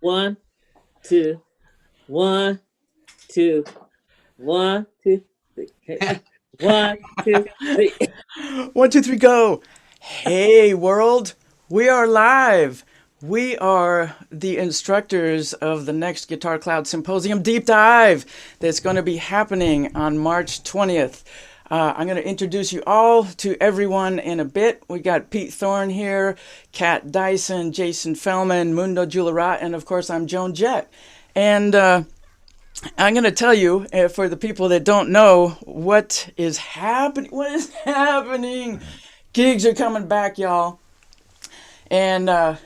One, two, one, two, one, two, three. Hey, one, two, three. One, two, three, go. Hey, world. We are live. We are the instructors of the next Guitar Cloud Symposium Deep Dive that's going to be happening on March 20th. I'm going to introduce you all to everyone in a bit. We got Pete Thorn here, Kat Dyson, Jason Fellman, Mundo, Juillerat, and of course I'm Joan Jett. And I'm going to tell you, for the people that don't know, what is happening. What is happening? Gigs are coming back, y'all. And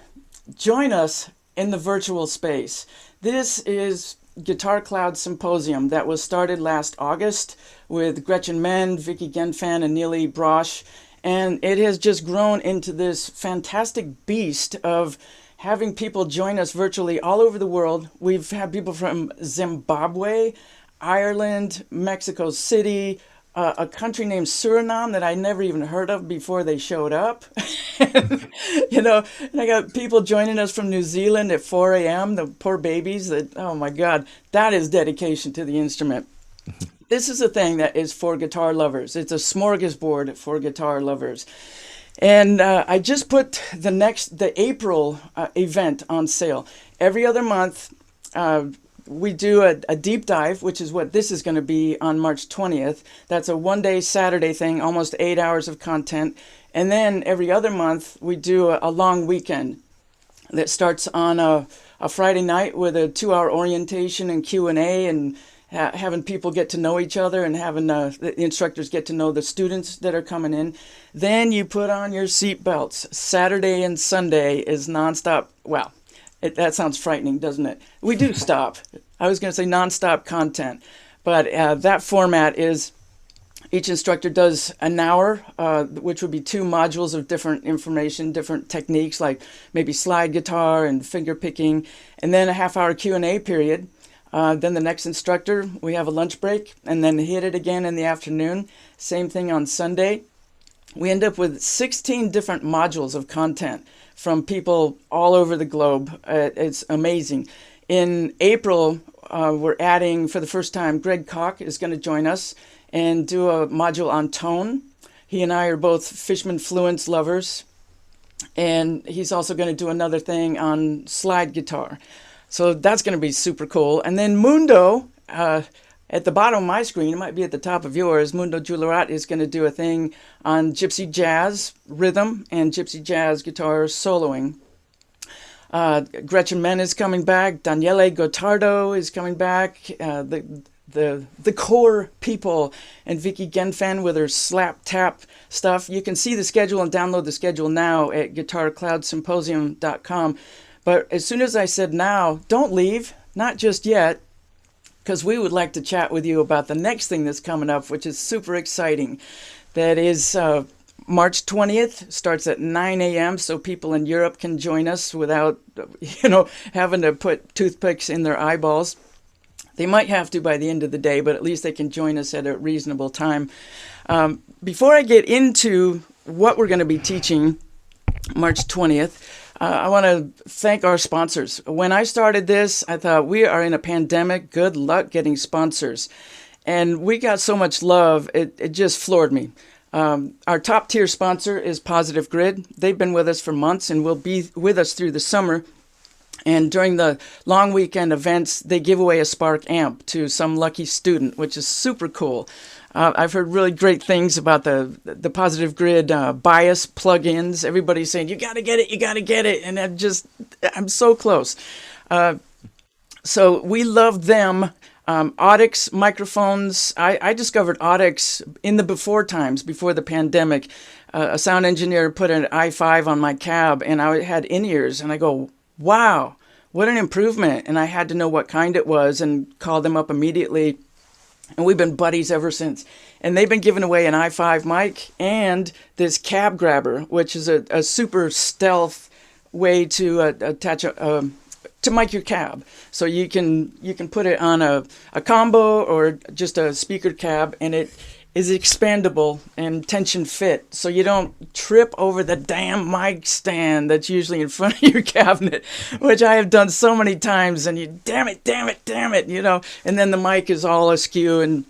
join us in the virtual space. This is Guitar Cloud Symposium that was started last August with Gretchen Menn, Vicky Genfan, and Neely Brosh. And it has just grown into this fantastic beast of having people join us virtually all over the world. We've had people from Zimbabwe, Ireland, Mexico City, a country named Suriname that I never even heard of before they showed up. And I got people joining us from New Zealand at 4 a.m., the poor babies that, oh my God, that is dedication to the instrument. This is a thing that is for guitar lovers. It's a smorgasbord for guitar lovers. And I just put the April event on sale. Every other month, we do a deep dive, which is what this is going to be on March 20th. That's a one-day Saturday thing, almost 8 hours of content. And then every other month, we do a long weekend that starts on a Friday night with a 2-hour orientation and Q&A and having people get to know each other and having the instructors get to know the students that are coming in. Then you put on your seat belts. Saturday and Sunday is nonstop. Well, that sounds frightening, doesn't it? We do stop. I was going to say nonstop content, but that format is each instructor does an hour, which would be 2 modules of different information, different techniques, like maybe slide guitar and finger picking, and then a half-hour Q&A period. Then the next instructor, we have a lunch break, and then hit it again in the afternoon. Same thing on Sunday. We end up with 16 different modules of content from people all over the globe. It's amazing. In April, we're adding, for the first time, Greg Koch is going to join us and do a module on tone. He and I are both Fishman Fluence lovers, and he's also going to do another thing on slide guitar. So that's going to be super cool. And then Mundo, at the bottom of my screen, it might be at the top of yours, Mundo Juillerat is going to do a thing on gypsy jazz rhythm and gypsy jazz guitar soloing. Gretchen Menn is coming back. Daniele Gottardo is coming back. The core people, and Vicky Genfan with her slap tap stuff. You can see the schedule and download the schedule now at guitarcloudsymposium.com. But as soon as I said now, don't leave, not just yet, because we would like to chat with you about the next thing that's coming up, which is super exciting. That is March 20th, starts at 9 a.m. so people in Europe can join us without, having to put toothpicks in their eyeballs. They might have to by the end of the day, but at least they can join us at a reasonable time. Before I get into what we're going to be teaching March 20th, I want to thank our sponsors. When I started this, I thought, we are in a pandemic. Good luck getting sponsors. And we got so much love, it just floored me. Our top tier sponsor is Positive Grid. They've been with us for months and will be with us through the summer. And during the long weekend events, they give away a Spark amp to some lucky student, which is super cool. I've heard really great things about the Positive Grid bias plugins. Everybody's saying, you got to get it, you got to get it. And I'm so close. So we love them. Audix microphones. I discovered Audix in the before times, before the pandemic. A sound engineer put an i5 on my cab, and I had in-ears. And I go, wow, what an improvement. And I had to know what kind it was and call them up immediately. And we've been buddies ever since. And they've been giving away an i5 mic and this cab grabber, which is a super stealth way to attach to mic your cab. So you can put it on a combo or just a speaker cab, and it is expandable and tension fit, so you don't trip over the damn mic stand that's usually in front of your cabinet, which I have done so many times. And you, damn it, you know, and then the mic is all askew, and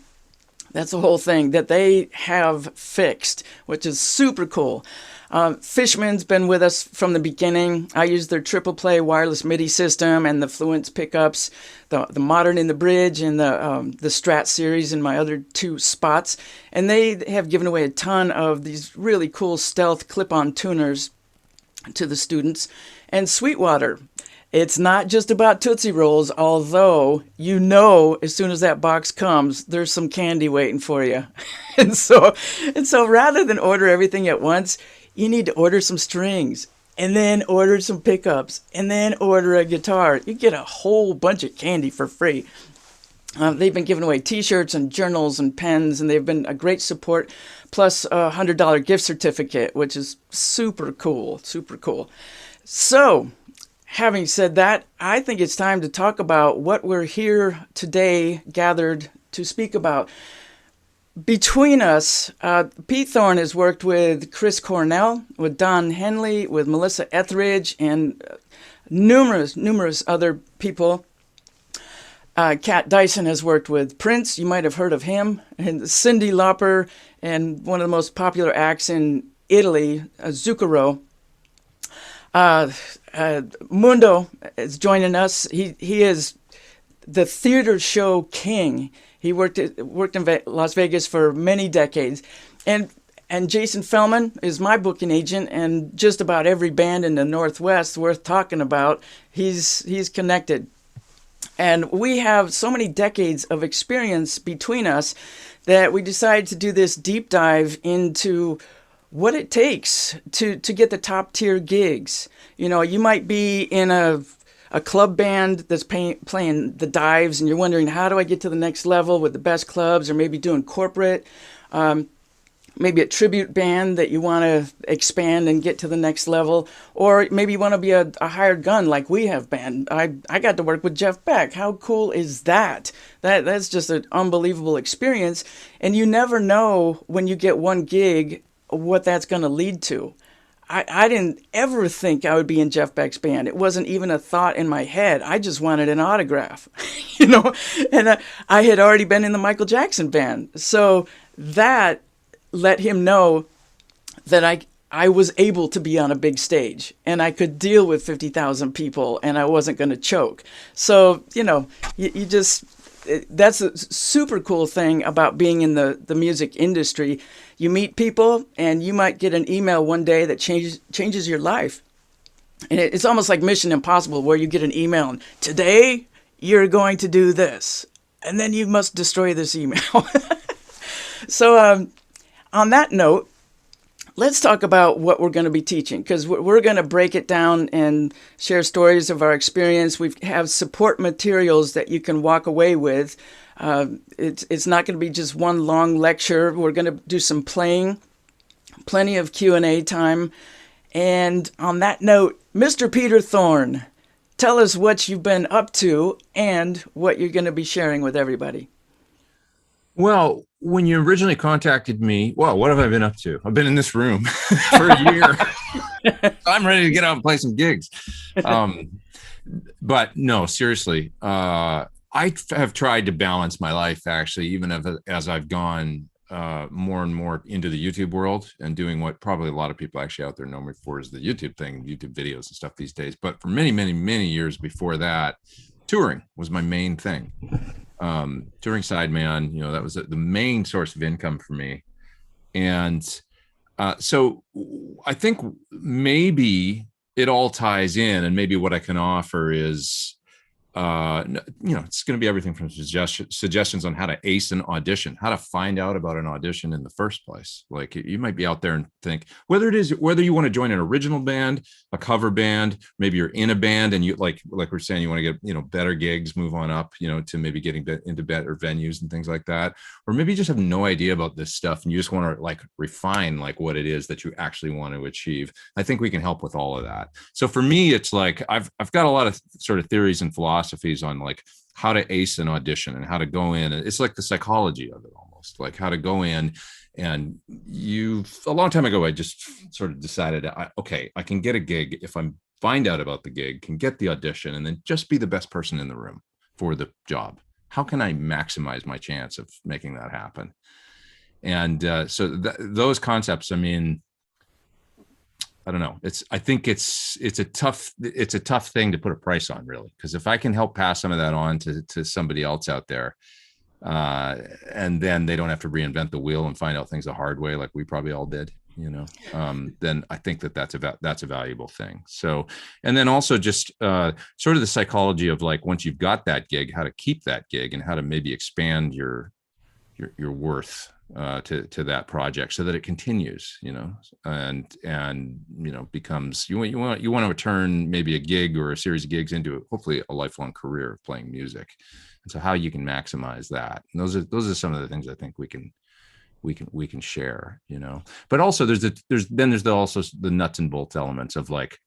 that's the whole thing that they have fixed, which is super cool. Fishman's been with us from the beginning. I use their triple play wireless MIDI system and the Fluence pickups, the Modern in the Bridge and the Strat series in my other two spots. And they have given away a ton of these really cool stealth clip-on tuners to the students. And Sweetwater. It's not just about Tootsie Rolls, although you know as soon as that box comes, there's some candy waiting for you. and so rather than order everything at once, you need to order some strings, and then order some pickups, and then order a guitar. You get a whole bunch of candy for free. They've been giving away T-shirts and journals and pens, and they've been a great support, plus a $100 gift certificate, which is super cool, super cool. So, having said that, I think it's time to talk about what we're here today gathered to speak about. Between us, Pete Thorn has worked with Chris Cornell, with Don Henley, with Melissa Etheridge, and numerous other people. Kat Dyson has worked with Prince, you might have heard of him, and Cyndi Lauper, and one of the most popular acts in Italy, Zucchero. Mundo is joining us. He is the theater show king. He worked in Las Vegas for many decades. And Jason Fellman is my booking agent, and just about every band in the Northwest worth talking about, he's connected. And we have so many decades of experience between us that we decided to do this deep dive into what it takes to get the top tier gigs. You know, you might be in a club band that's playing the dives, and you're wondering, how do I get to the next level with the best clubs, or maybe doing corporate, maybe a tribute band that you want to expand and get to the next level, or maybe you want to be a hired gun like we have been. I got to work with Jeff Beck. How cool is that? That's just an unbelievable experience, and you never know when you get one gig what that's going to lead to. I didn't ever think I would be in Jeff Beck's band. It wasn't even a thought in my head. I just wanted an autograph, you know, and I had already been in the Michael Jackson band. So that let him know that I was able to be on a big stage, and I could deal with 50,000 people, and I wasn't going to choke. So, you know, that's a super cool thing about being in the music industry. You meet people, and you might get an email one day that changes your life. And it's almost like Mission Impossible, where you get an email, and today you're going to do this, and then you must destroy this email. So on that note, let's talk about what we're going to be teaching, because we're going to break it down and share stories of our experience. We have support materials that you can walk away with. It's not going to be just one long lecture. We're going to do some playing, plenty of Q&A time. And on that note, Mr. Peter Thorn, tell us what you've been up to and what you're going to be sharing with everybody. Well, when you originally contacted me, well, what have I been up to? I've been in this room for a year. I'm ready to get out and play some gigs. But no, seriously, I have tried to balance my life, actually, even as I've gone more and more into the YouTube world and doing what probably a lot of people actually out there know me for is the YouTube thing, YouTube videos and stuff these days. But for many, many, many years before that, touring was my main thing. Touring sideman, you know, that was the main source of income for me. And so I think maybe it all ties in, and maybe what I can offer is, you know, it's going to be everything from suggestions on how to ace an audition, how to find out about an audition in the first place. Like, you might be out there and think, whether you want to join an original band, a cover band, maybe you're in a band and you like we're saying, you want to get, you know, better gigs, move on up, you know, to maybe getting into better venues and things like that. Or maybe you just have no idea about this stuff and you just want to like refine like what it is that you actually want to achieve. I think we can help with all of that. So for me, it's like, I've got a lot of sort of theories and philosophies on like how to ace an audition and how to go in. It's like the psychology of it almost. almost, like how to go in. And a long time ago, I just sort of decided, okay, I can get a gig if I find out about the gig, can get the audition, and then just be the best person in the room for the job. How can I maximize my chance of making that happen? And so those concepts, I mean, I don't know. I think it's a tough thing to put a price on, really, because if I can help pass some of that on to somebody else out there, and then they don't have to reinvent the wheel and find out things the hard way, like we probably all did, then I think that's a valuable thing. So, and then also just sort of the psychology of, like, once you've got that gig, how to keep that gig and how to maybe expand your worth to that project so that it continues, and becomes, you want to turn maybe a gig or a series of gigs into hopefully a lifelong career of playing music. And so how you can maximize that. And those are some of the things I think we can share, but also there's also the nuts and bolts elements of, like,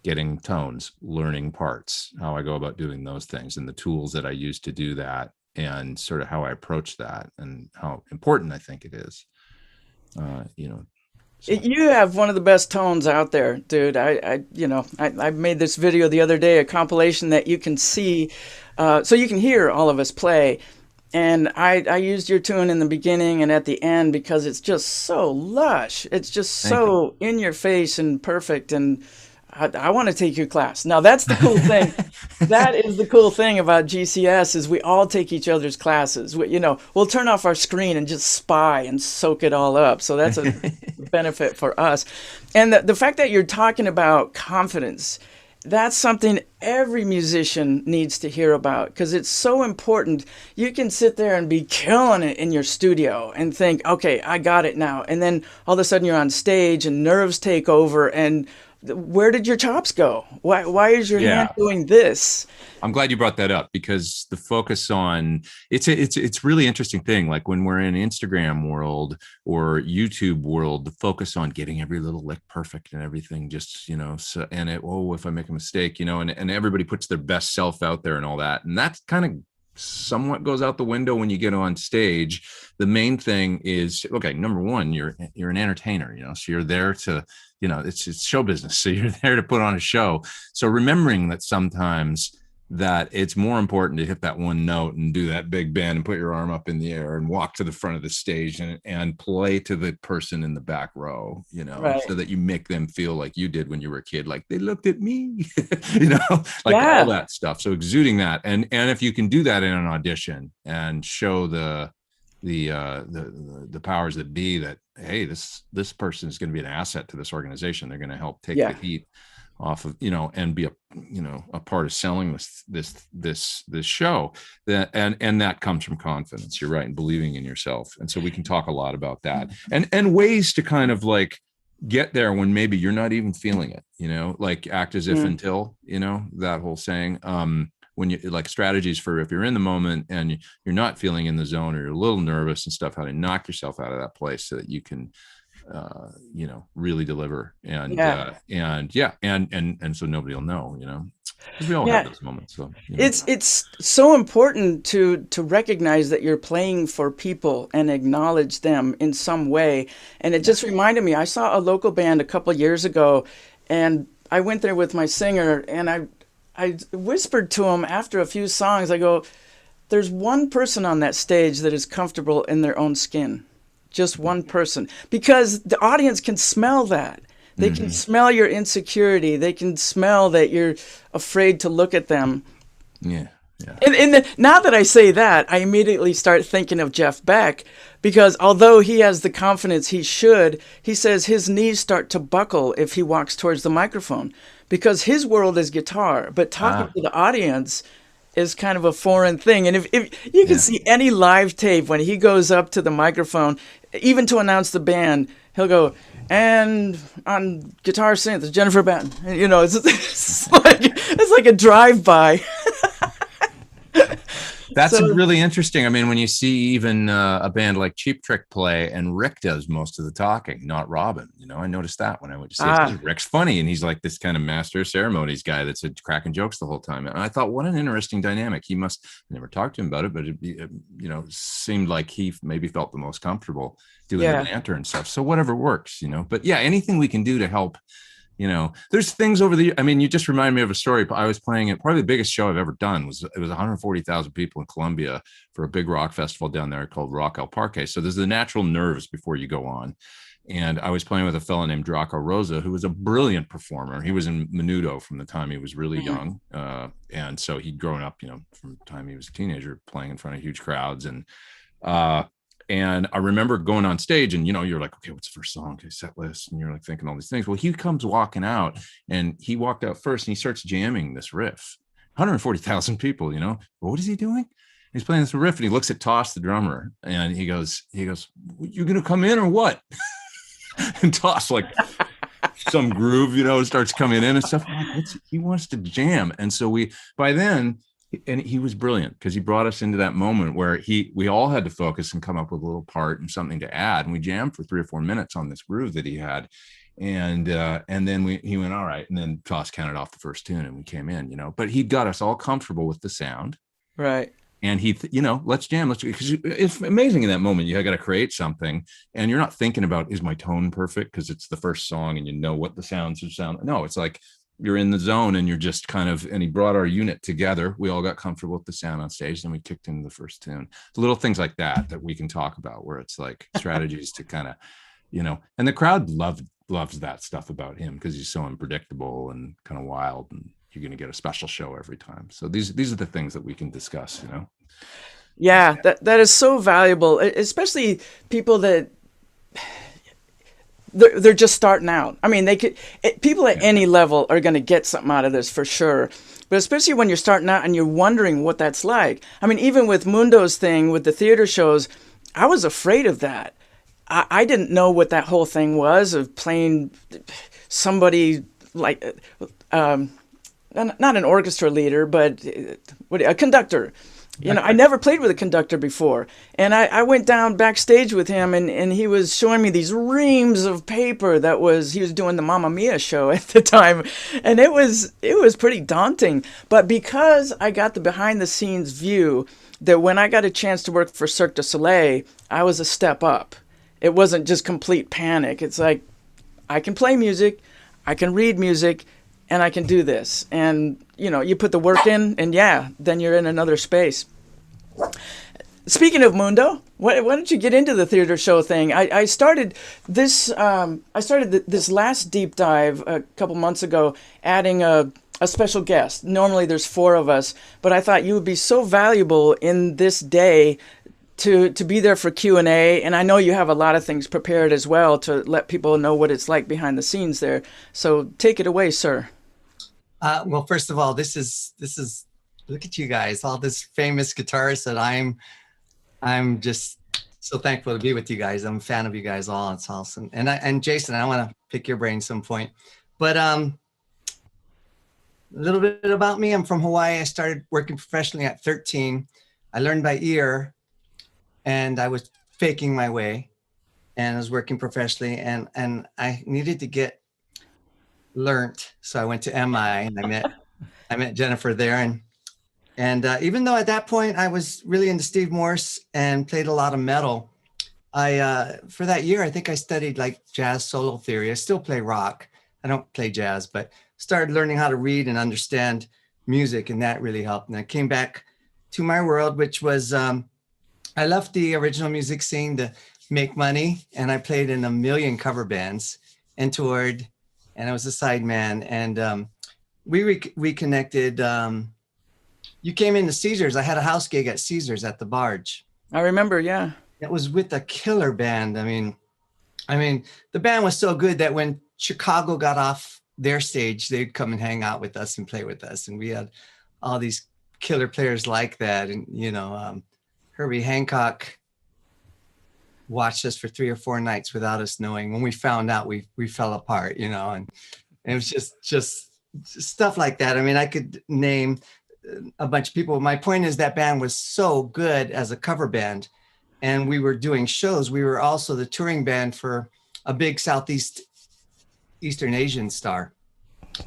getting tones, learning parts, how I go about doing those things, and the tools that I use to do that, and sort of how I approach that, and how important I think it is. So. You have one of the best tones out there, dude. I made this video the other day, a compilation that you can see, so you can hear all of us play. And I used your tune in the beginning and at the end because it's just so lush. It's just so in your face and perfect. And I want to take your class. Now, that's the cool thing. That is the cool thing about GCS, is we all take each other's classes. We'll turn off our screen and just spy and soak it all up. So that's a benefit for us. And the fact that you're talking about confidence, that's something every musician needs to hear about, because it's so important. You can sit there and be killing it in your studio and think, okay, I got it now. And then all of a sudden you're on stage and nerves take over, and where did your chops go? Why is your hand doing this? I'm glad you brought that up, because the focus on it's really interesting thing. Like when we're in Instagram world or YouTube world, the focus on getting every little lick perfect and everything, just, so, and if I make a mistake, and everybody puts their best self out there and all that. And that kind of somewhat goes out the window when you get on stage. The main thing is, okay, number one, you're an entertainer, so you're there to, it's show business. So you're there to put on a show. So remembering that sometimes that it's more important to hit that one note and do that big bend and put your arm up in the air and walk to the front of the stage and play to the person in the back row, right, so that you make them feel like you did when you were a kid, like they looked at me, all that stuff. So exuding that. And if you can do that in an audition and show the powers that be that, hey, this person is going to be an asset to this organization. They're going to help take the heat off of, and be a part of selling this show, that and that comes from confidence. You're right, and believing in yourself. And so we can talk a lot about that and ways to kind of like get there when maybe you're not even feeling it, like act as if until, that whole saying, when you, like, strategies for if you're in the moment and you're not feeling in the zone or you're a little nervous and stuff, how to knock yourself out of that place so that you can really deliver and so nobody will know, because we all have those moments. So it's so important to recognize that you're playing for people and acknowledge them in some way. And it just reminded me, I saw a local band a couple of years ago, and I went there with my singer, and I whispered to him after a few songs, I go, there's one person on that stage that is comfortable in their own skin. Just one person, because the audience can smell that. They can smell your insecurity. They can smell that you're afraid to look at them. Yeah. And now that I say that, I immediately start thinking of Jeff Beck, because although he has the confidence he says his knees start to buckle if he walks towards the microphone, because his world is guitar, but talking to the audience is kind of a foreign thing. And if you can see any live tape, when he goes up to the microphone, even to announce the band, he'll go, and on guitar synth is Jennifer Batten. It's like a drive-by. That's So, really interesting. I mean, when you see even a band like Cheap Trick play, and Rick does most of the talking, not Robin. I noticed that when I went to see it. 'Cause Rick's funny, and he's like this kind of master of ceremonies guy that's cracking jokes the whole time. And I thought, what an interesting dynamic. He must I never talked to him about it, but it seemed like he maybe felt the most comfortable doing the banter and stuff. So whatever works. But yeah, anything we can do to help. There's things over the, I mean, you just reminded me of a story. I was playing at probably the biggest show I've ever done it was 140,000 people in Colombia for a big rock festival down there called Rock El Parque. So there's the natural nerves before you go on. And I was playing with a fellow named Draco Rosa, who was a brilliant performer. He was in Menudo from the time he was really young. And so he'd grown up, from the time he was a teenager playing in front of huge crowds. And I remember going on stage and, you're like, okay, what's the first song? Okay, set list. And you're like thinking all these things. Well, he comes walking out, and he walked out first, and he starts jamming this riff. 140,000 people, well, what is he doing? He's playing this riff, and he looks at Toss, the drummer, and he goes, you're going to come in or what? And Toss, like some groove, starts coming in and stuff. I'm like, he wants to jam. And so by then, and he was brilliant because he brought us into that moment where we all had to focus and come up with a little part and something to add. And we jammed for 3 or 4 minutes on this groove that he had. And then he went, all right. And then Toss counted off the first tune and we came in, but he got us all comfortable with the sound. Right. And let's jam. Because it's amazing in that moment. You got to create something and you're not thinking about, is my tone perfect? Because it's the first song and what the sounds sound. No, it's like, you're in the zone and you're just and he brought our unit together. We all got comfortable with the sound on stage. Then we kicked into the first tune. Little things like that we can talk about where it's like strategies to kind of, and the crowd loves that stuff about him because he's so unpredictable and kind of wild, and you're going to get a special show every time. So these are the things that we can discuss, Yeah, that is so valuable, especially people that they're just starting out. I mean, people at any level are going to get something out of this for sure. But especially when you're starting out and you're wondering what that's like. I mean, even with Mundo's thing, with the theater shows, I was afraid of that. I didn't know what that whole thing was of playing somebody like, not an orchestra leader, but a conductor. I never played with a conductor before. And I went down backstage with him and he was showing me these reams of paper he was doing the Mamma Mia show at the time. And it was pretty daunting. But because I got the behind the scenes view, that when I got a chance to work for Cirque du Soleil, I was a step up. It wasn't just complete panic. It's like, I can play music, I can read music, and I can do this. And, you put the work in, and then you're in another space. Speaking of Mundo, why don't you get into the theater show thing? I started this last deep dive a couple months ago, adding a special guest. Normally there's 4 of us, but I thought you would be so valuable in this day to be there for Q&A, and I know you have a lot of things prepared as well to let people know what it's like behind the scenes there. So take it away, sir. Well, first of all, this is look at you guys, all this famous guitarists that I'm just so thankful to be with you guys. I'm a fan of you guys all. It's awesome. And Jason, I want to pick your brain some point. But a little bit about me. I'm from Hawaii. I started working professionally at 13. I learned by ear, and I was faking my way, and I was working professionally, and I needed to get learnt. So I went to MI, and I met Jennifer there, and even though at that point I was really into Steve Morse and played a lot of metal, for that year I think I studied like jazz solo theory. I still play rock. I don't play jazz, but started learning how to read and understand music, and that really helped. And I came back to my world, which was I left the original music scene to make money, and I played in a million cover bands and toured, and I was a sideman, and we reconnected. You came into Caesars. I had a house gig at Caesars at the Barge. I remember, yeah. It was with a killer band. I mean, the band was so good that when Chicago got off their stage, they'd come and hang out with us and play with us. And we had all these killer players like that. And, Herbie Hancock watched us for 3 or 4 nights without us knowing. When we found out, we fell apart, and it was just stuff like that. I mean, I could name a bunch of people. My point is that band was so good as a cover band, and we were doing shows. We were also the touring band for a big Eastern Asian star.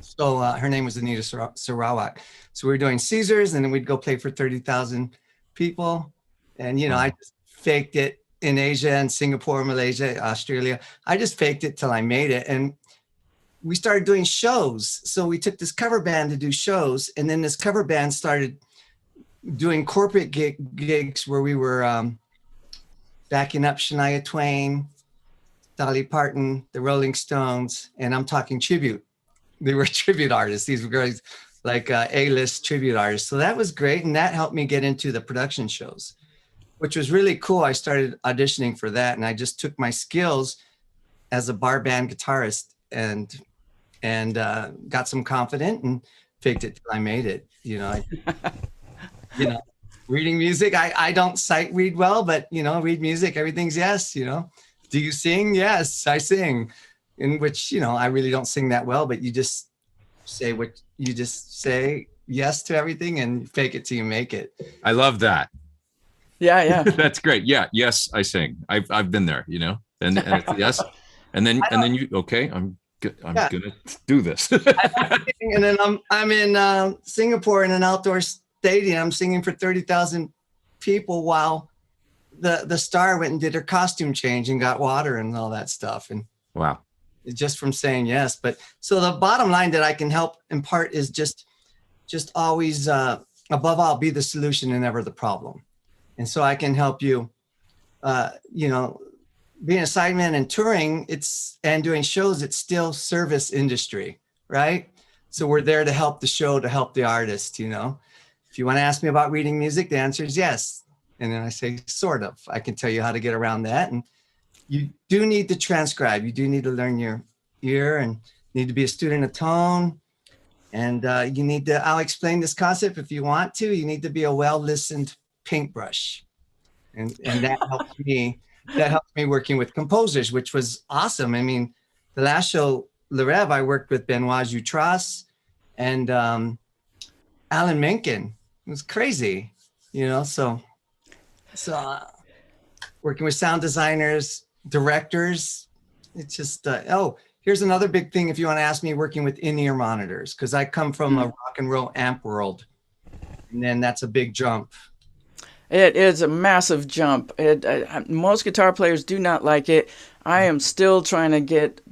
So her name was Anita Sarawak. So we were doing Caesars, and then we'd go play for 30,000 people. And, you know, I just faked it in Asia and Singapore, Malaysia, Australia. I just faked it till I made it. And we started doing shows. So we took this cover band to do shows. And then this cover band started doing corporate gigs where we were backing up Shania Twain, Dolly Parton, the Rolling Stones, and I'm talking tribute. They were tribute artists. These were guys like A-list tribute artists. So that was great. And that helped me get into the production shows, which was really cool. I started auditioning for that. And I just took my skills as a bar band guitarist and got some confident and faked it till I made it. You know, reading music. I don't sight read well, but, you know, read music, everything's yes, you know. Do you sing? Yes, I sing. In which, you know, I really don't sing that well, but you just say yes to everything and fake it till you make it. I love that. Yeah. That's great. Yeah. Yes, I sing. I've been there, you know, and it's yes. And then you, okay, I'm gonna do this. And then I'm in Singapore in an outdoor stadium singing for 30,000 people while the star went and did her costume change and got water and all that stuff. And wow. Just from saying yes. But so the bottom line that I can help impart is just always, above all, be the solution and never the problem. And so I can help you, you know, being a sideman and touring, and doing shows, it's still service industry, right? So we're there to help the show, to help the artist, you know. If you want to ask me about reading music, the answer is yes. And then I say, sort of. I can tell you how to get around that. And you do need to transcribe. You do need to learn your ear and need to be a student of tone. And you need to, I'll explain this concept if you want to. You need to be a well-listened paintbrush. And that helps me. That helped me working with composers, which was awesome. I mean, the last show, Le Rêve, I worked with Benoit Jutras and Alan Menken. It was crazy, you know, so working with sound designers, directors, it's just, here's another big thing if you want to ask me, working with in-ear monitors, because I come from a rock and roll amp world, and then that's a big jump. It is a massive jump. Most guitar players do not like it. I am still trying to get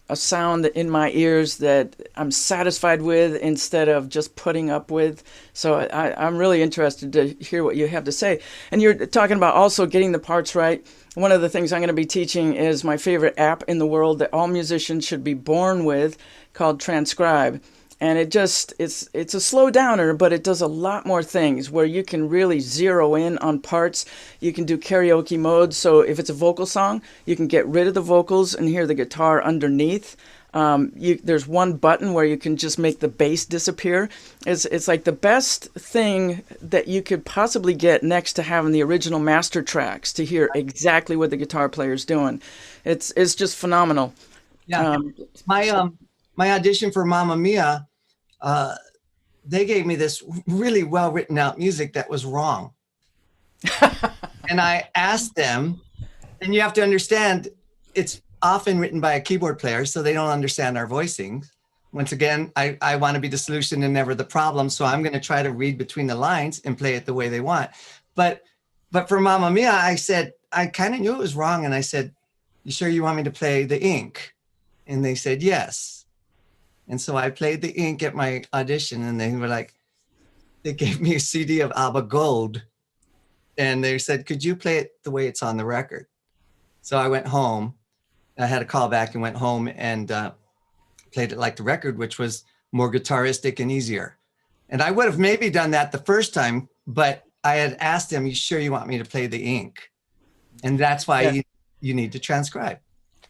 a sound in my ears that I'm satisfied with instead of just putting up with. So I'm really interested to hear what you have to say. And you're talking about also getting the parts right. One of the things I'm going to be teaching is my favorite app in the world that all musicians should be born with, called Transcribe. And it's a slow downer, but it does a lot more things where you can really zero in on parts. You can do karaoke mode. So if it's a vocal song, you can get rid of the vocals and hear the guitar underneath. There's one button where you can just make the bass disappear. It's like the best thing that you could possibly get next to having the original master tracks to hear exactly what the guitar player's doing. It's just phenomenal. Yeah. My audition for Mamma Mia, they gave me this really well written out music that was wrong. And I asked them, and you have to understand, it's often written by a keyboard player, so they don't understand our voicing. Once again, I want to be the solution and never the problem, so I'm going to try to read between the lines and play it the way they want. But for Mamma Mia, I said, I kind of knew it was wrong, and I said, you sure you want me to play the ink? And they said, yes. And so I played the ink at my audition, and they were like, they gave me a CD of ABBA Gold, and they said, could you play it the way it's on the record? So I went home. I had a call back and went home and played it like the record, which was more guitaristic and easier. And I would have maybe done that the first time, but I had asked them, you sure you want me to play the ink? And that's why you need to transcribe.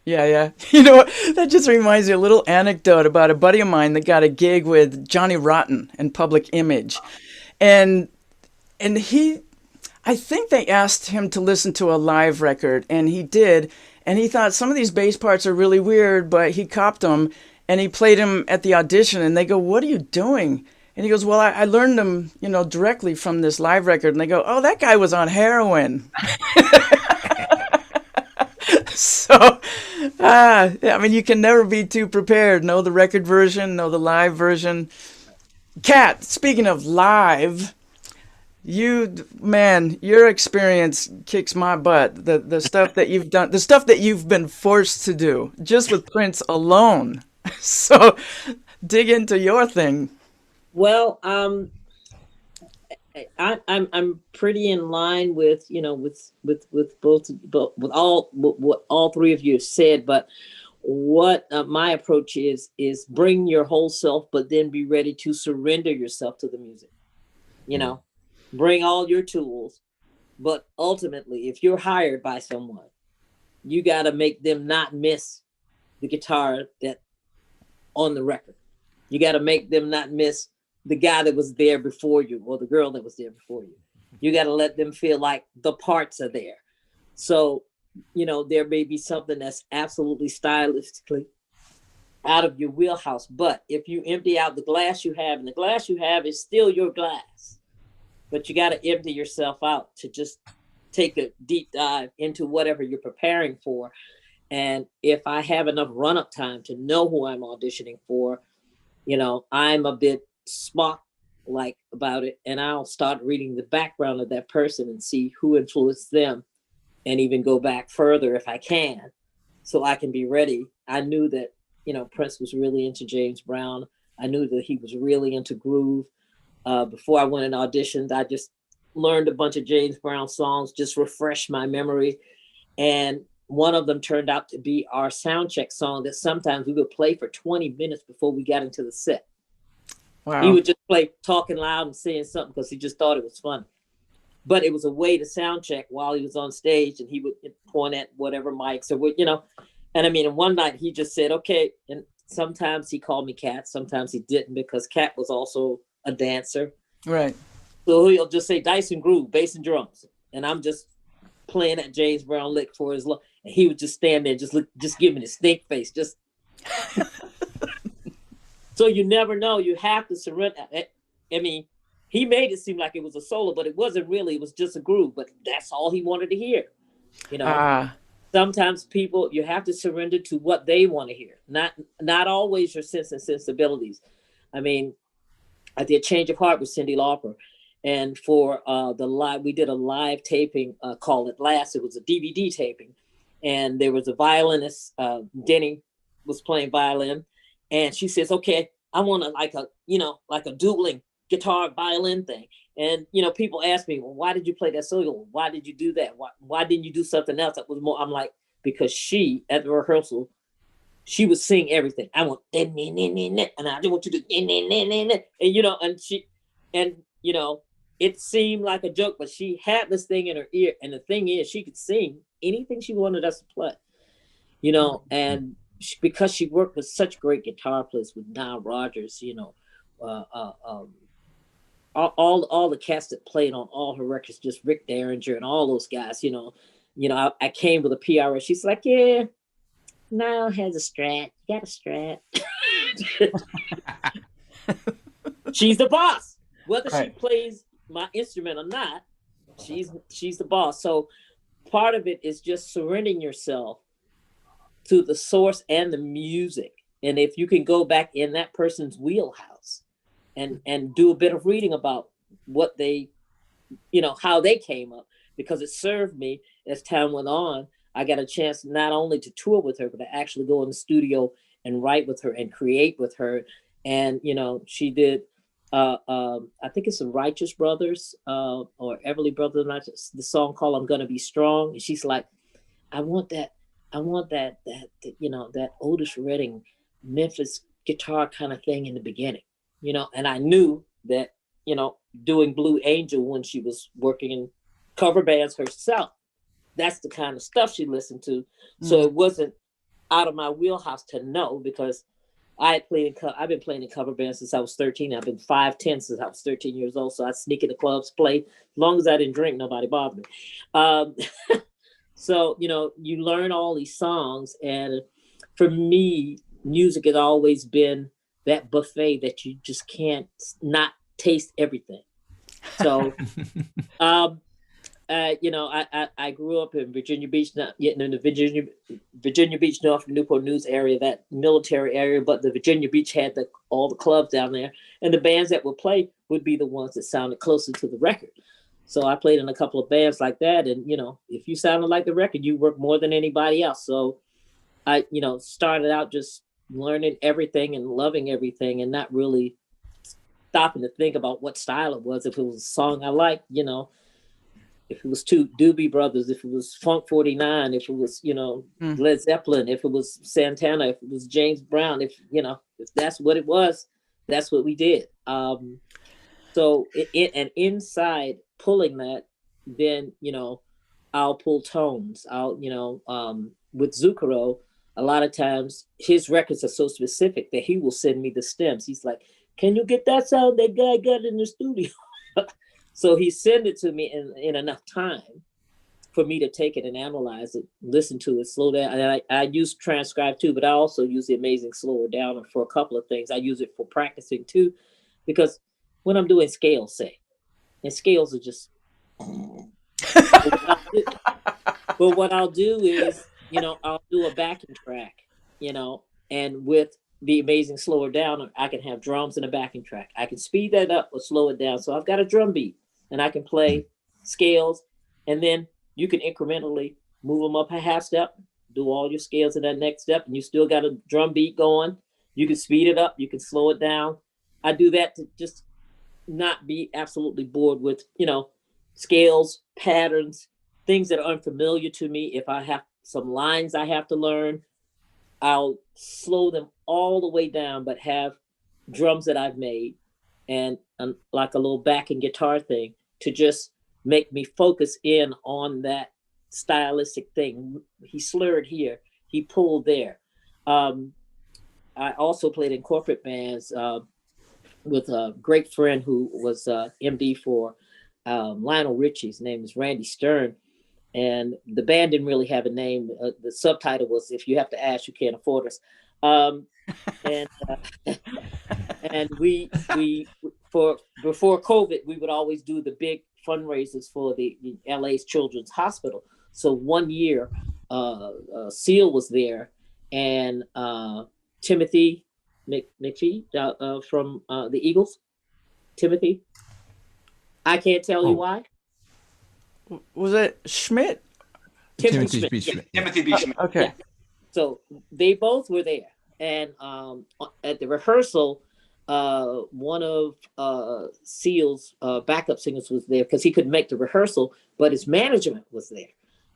Yeah. You know, that just reminds me of a little anecdote about a buddy of mine that got a gig with Johnny Rotten and Public Image. And I think they asked him to listen to a live record, and he did. And he thought some of these bass parts are really weird, but he copped them, and he played them at the audition, and they go, what are you doing? And he goes, well, I learned them, directly from this live record. And they go, oh, that guy was on heroin. So, I mean, you can never be too prepared. Know the record version, know the live version. Kat, speaking of live, your experience kicks my butt. The stuff that you've done, the stuff that you've been forced to do, just with Prince alone. So, dig into your thing. Well, I'm pretty in line with with both with all what all three of you have said, but what my approach is bring your whole self, but then be ready to surrender yourself to the music. Bring all your tools, but ultimately, if you're hired by someone, you got to make them not miss the guitar that on the record. You got to make them not miss the guy that was there before you or the girl that was there before you. You got to let them feel like the parts are there. So, there may be something that's absolutely stylistically out of your wheelhouse, but if you empty out the glass you have, and the glass you have is still your glass, but you got to empty yourself out to just take a deep dive into whatever you're preparing for. And if I have enough run-up time to know who I'm auditioning for, I'm a bit Spock-like about it, and I'll start reading the background of that person and see who influenced them, and even go back further if I can, so I can be ready. I knew that, Prince was really into James Brown. I knew that he was really into groove. Before I went and auditioned, I just learned a bunch of James Brown songs, just refreshed my memory. And one of them turned out to be our sound check song that sometimes we would play for 20 minutes before we got into the set. Wow. He would just play talking loud and saying something because he just thought it was funny. But it was a way to sound check while he was on stage, and he would point at whatever mics or And I mean, and one night he just said, okay. And sometimes he called me Kat, sometimes he didn't, because Kat was also a dancer. Right. So he'll just say Dyson groove, bass and drums. And I'm just playing that James Brown lick for his love. And he would just stand there, just give me the stink face. Just so you never know. You have to surrender. I mean, he made it seem like it was a solo, but it wasn't really. It was just a groove. But that's all he wanted to hear. Sometimes people, you have to surrender to what they want to hear. Not always your sense and sensibilities. I mean, I did Change of Heart with Cyndi Lauper. And for we did a live taping called At Last. It was a DVD taping. And there was a violinist, Denny was playing violin. And she says, okay, I want like a dueling guitar violin thing. And, people ask me, well, why did you play that solo? Why did you do that? Why didn't you do something else that was more? I'm like, because she, at the rehearsal, she would sing everything. I want, and I just want you to, and it seemed like a joke, but she had this thing in her ear. And the thing is, she could sing anything she wanted us to play, and because she worked with such great guitar players with Nile Rodgers, all the cats that played on all her records, just Rick Derringer and all those guys, I came with a PRS. She's like, yeah, Nile has a Strat. You got a Strat. She's the boss. Whether she plays my instrument or not, she's the boss. So part of it is just surrendering yourself to the source and the music. And if you can go back in that person's wheelhouse and do a bit of reading about what they, how they came up, because it served me as time went on. I got a chance not only to tour with her, but to actually go in the studio and write with her and create with her. And, she did, I think it's the Righteous Brothers or Everly Brothers, the song called I'm Gonna Be Strong. And she's like, I want that Otis Redding Memphis guitar kind of thing in the beginning, and I knew that, doing Blue Angel when she was working in cover bands herself, that's the kind of stuff she listened to. So it wasn't out of my wheelhouse to know, because I've been playing in cover bands since I was 13. I've been 5'10" since I was 13 years old. So I sneak in the clubs, play. As long as I didn't drink, nobody bothered me. So, you learn all these songs. And for me, music has always been that buffet that you just can't not taste everything. So, you know, I grew up in Virginia Beach, not yet in the Virginia Beach, North Newport News area, that military area. But the Virginia Beach had all the clubs down there, and the bands that would play would be the ones that sounded closer to the record. So I played in a couple of bands like that, and you know, if you sounded like the record, you worked more than anybody else. So I, you know, started out just learning everything and loving everything, and not really stopping to think about what style it was. If it was a song I liked, you know, if it was two Doobie Brothers, if it was Funk 49, if it was, you know, Led Zeppelin, if it was Santana, if it was James Brown, if, you know, if that's what it was, that's what we did. So and inside pulling that, then, you know, I'll pull tones. I'll, you know, with Zucchero, a lot of times his records are so specific that he will send me the stems. He's like, can you get that sound that guy got in the studio? So he sent it to me in enough time for me to take it and analyze it, listen to it, slow down. And I use transcribe too, but I also use the Amazing Slower Down for a couple of things. I use it for practicing too, because when I'm doing scales, say, and scales are just, but what I'll do is, you know, I'll do a backing track, you know, and with the Amazing Slower Down, I can have drums in a backing track. I can speed that up or slow it down. So I've got a drum beat and I can play scales, and then you can incrementally move them up a half step, do all your scales in that next step, and you still got a drum beat going. You can speed it up, you can slow it down. I do that to just not be absolutely bored with, you know, scales, patterns, things that are unfamiliar to me. If I have some lines I have to learn, I'll slow them all the way down, but have drums that I've made and like a little backing guitar thing to just make me focus in on that stylistic thing. He slurred here, he pulled there. I also played in corporate bands with a great friend who was MD for Lionel Richie's name is Randy Stern. And the band didn't really have a name. The subtitle was "If You Have to Ask, You Can't Afford Us." And we for before COVID, we would always do the big fundraisers for the LA's Children's Hospital. So one year, Seal was there, and Timothy McPhee from the Eagles. Timothy, I can't tell you why. Was it Schmidt? Timothy B. Schmidt. Yeah. Timothy B. Schmidt. Okay. Yeah. So they both were there. And at the rehearsal, one of Seal's backup singers was there because he couldn't make the rehearsal, but his management was there.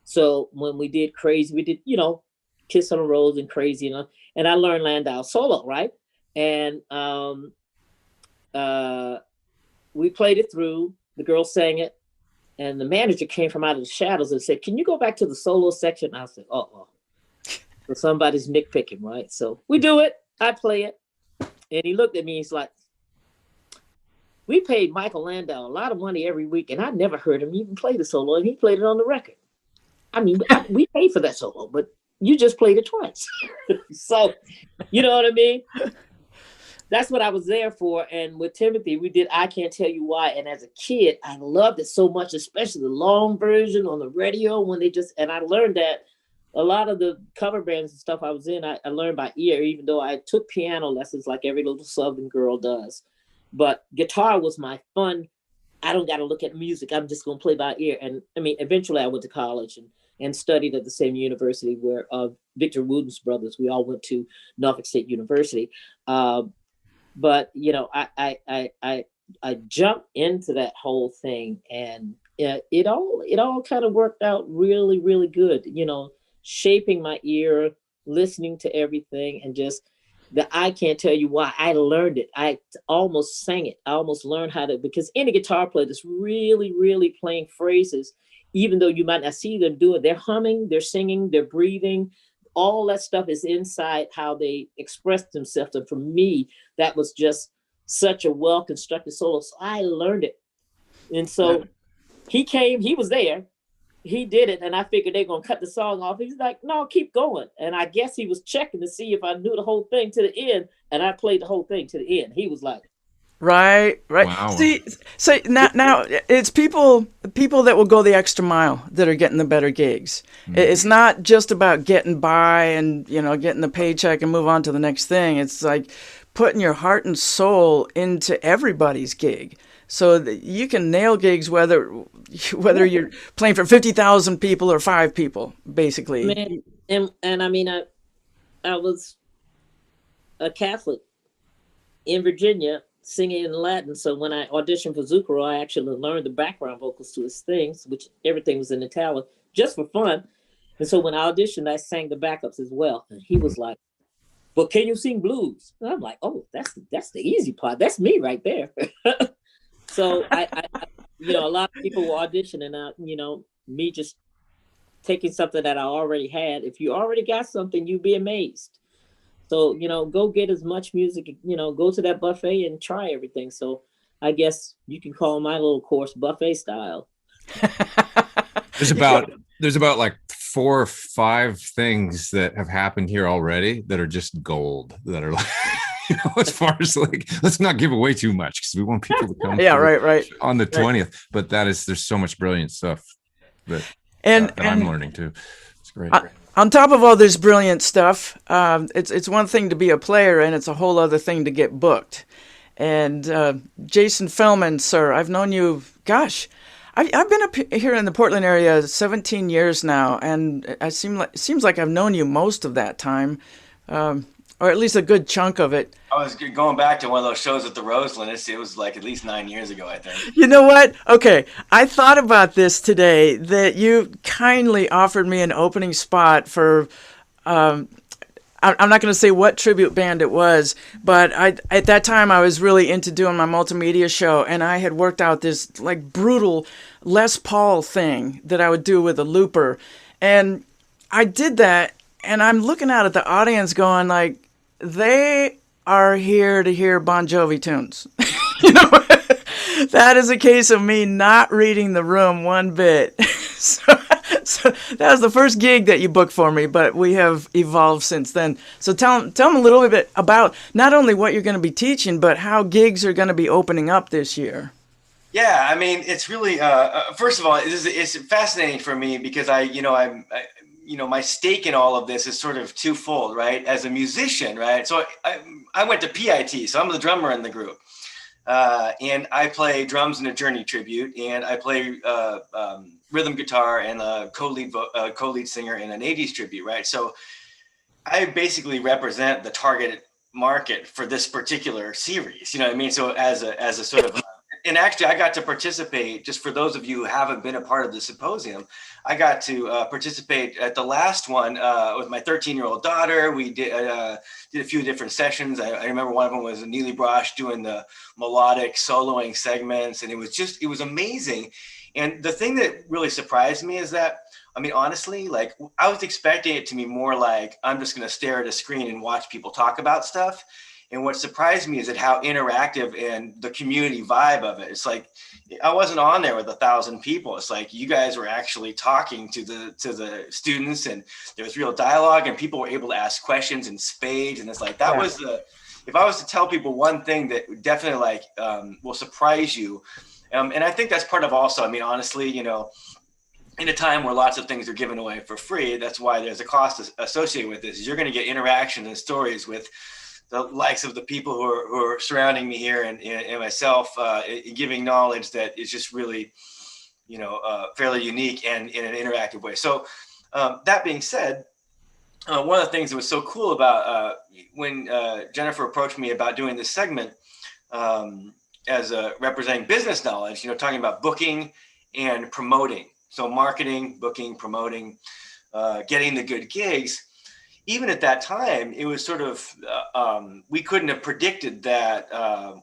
So when we did Crazy, we did, you know, Kiss on the Rose and Crazy, you know, and I learned Landau solo, right? And we played it through, the girl sang it, and the manager came from out of the shadows and said, can you go back to the solo section? I said, uh-oh. So somebody's nitpicking, right? So we do it. I play it. And he looked at me. He's like, we paid Michael Landau a lot of money every week, and I never heard him even play the solo, and he played it on the record. I mean, we paid for that solo, but you just played it twice. So, you know what I mean? That's what I was there for. And with Timothy, we did I Can't Tell You Why. And as a kid, I loved it so much, especially the long version on the radio when they just, and I learned that a lot of the cover bands and stuff I was in, I learned by ear, even though I took piano lessons like every little Southern girl does. But guitar was my fun. I don't got to look at music. I'm just going to play by ear. And I mean, eventually I went to college and studied at the same university where Victor Wooten's brothers, we all went to Norfolk State University. But, you know, I jumped into that whole thing, and it all kind of worked out really, really good, you know, shaping my ear, listening to everything, and just I Can't Tell You Why. I learned it. I almost sang it. I almost learned how to, because any guitar player that's really, really playing phrases, even though you might not see them do it, they're humming, they're singing, they're breathing. All that stuff is inside how they express themselves. And for me, that was just such a well-constructed solo. So I learned it. And so he came, he was there. he did it, and I figured they're gonna cut the song off. He's like, "No, keep going." And I guess he was checking to see if I knew the whole thing to the end, and I played the whole thing to the end. He was like, Right. Wow. See, so now it's people that will go the extra mile that are getting the better gigs. It's not just about getting by and getting the paycheck and move on to the next thing. It's like putting your heart and soul into everybody's gig, so that you can nail gigs whether you're playing for 50,000 people or 5 people, basically. "Man," and I mean, I was a Catholic in Virginia singing in Latin. So when I auditioned for Zucchero, I actually learned the background vocals to his things, which everything was in Italian, just for fun. And so when I auditioned, I sang the backups as well. And he was like, "Well, can you sing blues?" And I'm like, "Oh, that's the easy part. That's me right there." So I a lot of people will audition, and me just taking something that I already had. If you already got something, you'd be amazed. So, go get as much music, go to that buffet and try everything. So I guess you can call my little course buffet style. There's about like 4 or 5 things that have happened here already that are just gold, that are like, as far as like, let's not give away too much because we want people to come right on the 20th. But there's so much brilliant stuff that I'm learning too. It's great. On top of all this brilliant stuff, it's one thing to be a player, and it's a whole other thing to get booked. And Jason Fellman, sir, I've known you, gosh, I've been up here in the Portland area 17 years now, and it seems like I've known you most of that time, or at least a good chunk of it. I was going back to one of those shows at the Roseland. It was like at least 9 years ago, I think. You know what? Okay, I thought about this today, that you kindly offered me an opening spot for, I'm not going to say what tribute band it was, but at that time I was really into doing my multimedia show, and I had worked out this like brutal Les Paul thing that I would do with a looper. And I did that, and I'm looking out at the audience going like, they are here to hear Bon Jovi tunes. That is a case of me not reading the room one bit. So that was the first gig that you booked for me, but we have evolved since then. So tell them a little bit about not only what you're going to be teaching, but how gigs are going to be opening up this year. Yeah, I mean, it's really, first of all, it's fascinating for me because my stake in all of this is sort of twofold, right? As a musician, right? So I went to PIT, so I'm the drummer in the group. And I play drums in a Journey tribute, and I play rhythm guitar and a co-lead singer in an 80s tribute, right? So I basically represent the target market for this particular series, you know what I mean? So as a sort of, and actually I got to participate, just for those of you who haven't been a part of the symposium, I got to participate at the last one with my 13-year-old daughter. We did a few different sessions. I remember one of them was Neely Brosh doing the melodic soloing segments, and it was amazing. And the thing that really surprised me is that, I mean, honestly, like I was expecting it to be more like I'm just going to stare at a screen and watch people talk about stuff. And what surprised me is that how interactive and the community vibe of it. It's like, I wasn't on there with 1,000 people. It's like you guys were actually talking to the students, and there was real dialogue, and people were able to ask questions in spades. And it's like, that was if I was to tell people one thing that definitely like will surprise you. And I think that's part of also, I mean, honestly, in a time where lots of things are given away for free, that's why there's a cost associated with this. You're going to get interaction and stories with the likes of the people who are surrounding me here and myself, giving knowledge that is just really, fairly unique and in an interactive way. So that being said, one of the things that was so cool about when Jennifer approached me about doing this segment as representing business knowledge, talking about booking and promoting. So marketing, booking, promoting, getting the good gigs. Even at that time, it was sort of, we couldn't have predicted that